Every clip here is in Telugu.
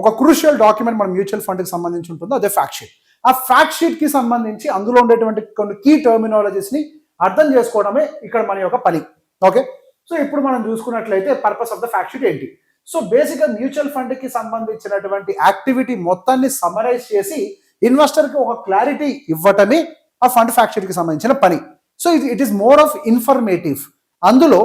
ఒక క్రూషియల్ డాక్యుమెంట్ మన మ్యూచువల్ ఫండ్కి సంబంధించి ఉంటుందో అదే ఫ్యాక్ట్ షీట్. ఆ ఫ్యాక్ట్ షీట్కి సంబంధించి అందులో ఉండేటువంటి కొన్ని కీ టర్మినాలజీస్ని అర్థం చేసుకోవడమే ఇక్కడ మన యొక్క పని. ఓకే, సో ఇప్పుడు మనం చూసుకున్నట్లయితే purpose of the fact sheet ఏంటి. సో బేసిక్గా మ్యూచువల్ ఫండ్కి సంబంధించినటువంటి యాక్టివిటీ మొత్తాన్ని సమరైజ్ చేసి ఇన్వెస్టర్కి ఒక క్లారిటీ ఇవ్వటమే ఆ ఫండ్ ఫ్యాక్ట్ షీట్కి సంబంధించిన పని. So it is more of informative. అందులో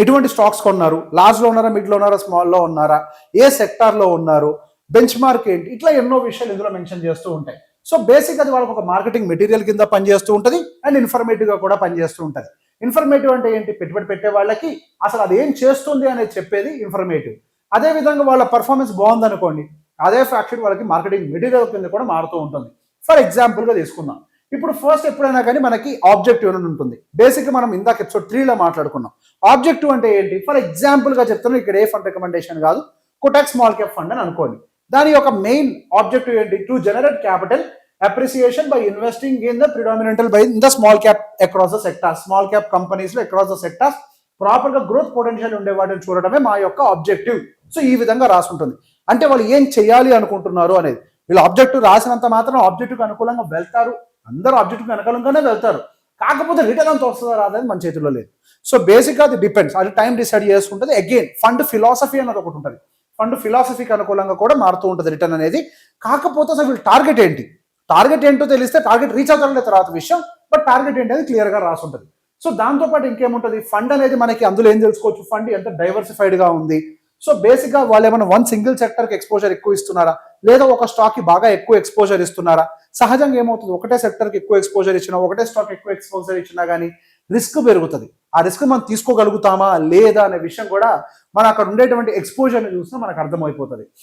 ఎటువంటి స్టాక్స్ కొన్నారు, లార్జ్లో ఉన్నారా, మిడ్లో ఉన్నారా, స్మాల్లో ఉన్నారా, ఏ సెక్టార్లో ఉన్నారు, బెంచ్ మార్క్ ఏంటి, ఇట్లా ఎన్నో విషయాలు ఇందులో మెన్షన్ చేస్తూ ఉంటాయి. సో బేసిక్ అది వాళ్ళకి ఒక మార్కెటింగ్ మెటీరియల్ కింద పనిచేస్తూ ఉంటుంది అండ్ ఇన్ఫర్మేటివ్గా కూడా పనిచేస్తూ ఉంటుంది. ఇన్ఫర్మేటివ్ అంటే ఏంటి, పెట్టుబడి పెట్టే వాళ్ళకి అసలు అది ఏం చేస్తుంది అనేది చెప్పేది ఇన్ఫర్మేటివ్. అదేవిధంగా వాళ్ళ పర్ఫార్మెన్స్ బాగుంది అనుకోండి, అదే ఫ్యాక్ట్ షీట్ వాళ్ళకి మార్కెటింగ్ మెటీరియల్ కింద కూడా మారుతూ ఉంటుంది. ఫర్ ఎగ్జాంపుల్గా తీసుకుందాం, ఇప్పుడు ఫస్ట్ ఎప్పుడైనా కానీ మనకి ఆబ్జెక్టివ్ అని ఉంటుంది. బేసిక్గా మనం ఇందాక ఎపిసోడ్ 3లో మాట్లాడుకున్నాం. ఆబ్జెక్టివ్ అంటే ఏంటి, ఫర్ ఎగ్జాంపుల్గా చెప్తున్నాం, ఇక్కడ ఏ ఫండ్ రికమెండేషన్ కాదు, కోటక్ స్మాల్ క్యాప్ ఫండ్ అని అనుకోండి. దాని యొక్క మెయిన్ ఆబ్జెక్టివ్ ఏంటి, to generate capital appreciation by investing in the predominantly by in the small cap across the sectors, small cap companies లో across the sectors ప్రాపర్ గా గ్రోత్ పొటెన్షియల్ ఉండే వాటిని చూడడమే మా యొక్క ఆబ్జెక్టివ్. సో ఈ విధంగా రాసి ఉంటుంది. అంటే వాళ్ళు ఏం చేయాలి అనుకుంటున్నారు అనేది. వీళ్ళు ఆబ్జెక్టివ్ రాసినంత మాత్రం ఆబ్జెక్టివ్ అనుకూలంగా వెళ్తారు, అందరూ ఆబ్జెక్టివ్ అనుకూలంగానే వెళ్తారు. కాకపోతే రిటర్న్ అంత వస్తుందో రాదని మన చేతిలో లేదు. సో బేసిక్గా అది డిపెండ్స్, అది టైం డిసైడ్ చేసుకుంటుంది. అగైన్ ఫండ్ ఫిలాసఫీ అన్నది ఒకటి ఉంటుంది, ఫండ్ ఫిలాసఫీకి అనుకూలంగా కూడా మారుతూ ఉంటుంది రిటర్న్ అనేది. కాకపోతే అసలు వీళ్ళు టార్గెట్ ఏంటి, టార్గెట్ ఏంటో తెలిస్తే టార్గెట్ రీచ్ అవుతారనే తర్వాత విషయం, బట్ టార్గెట్ ఏంటి అనేది క్లియర్గా రాసి ఉంటుంది. సో దాంతోపాటు ఇంకేముంటుంది, ఫండ్ అనేది మనకి అందులో ఏం తెలుసుకోవచ్చు, ఫండ్ ఎంత డైవర్సిఫైడ్గా ఉంది. సో బేసిక్గా వాళ్ళు ఏమైనా వన్ సింగిల్ సెక్టర్కి ఎక్స్పోజర్ ఎక్కువ ఇస్తున్నారా, లేదా ఒక స్టాక్కి బాగా ఎక్కువ ఎక్స్పోజర్ ఇస్తున్నారా. సహజంగా ఏమవుతుంది, ఒకటే సెక్టర్కి ఎక్కువ ఎక్స్పోజర్ ఇచ్చినా, ఒకటే స్టాక్ ఎక్కువ ఎక్స్పోజర్ ఇచ్చినా కానీ రిస్క్ పెరుగుతుంది. ఆ రిస్క్ మనం తీసుకోగలుగుతామా లేదా అనే విషయం కూడా మనం అక్కడ ఉండేటువంటి ఎక్స్పోజర్ని చూసినా మనకు అర్థమైపోతుంది.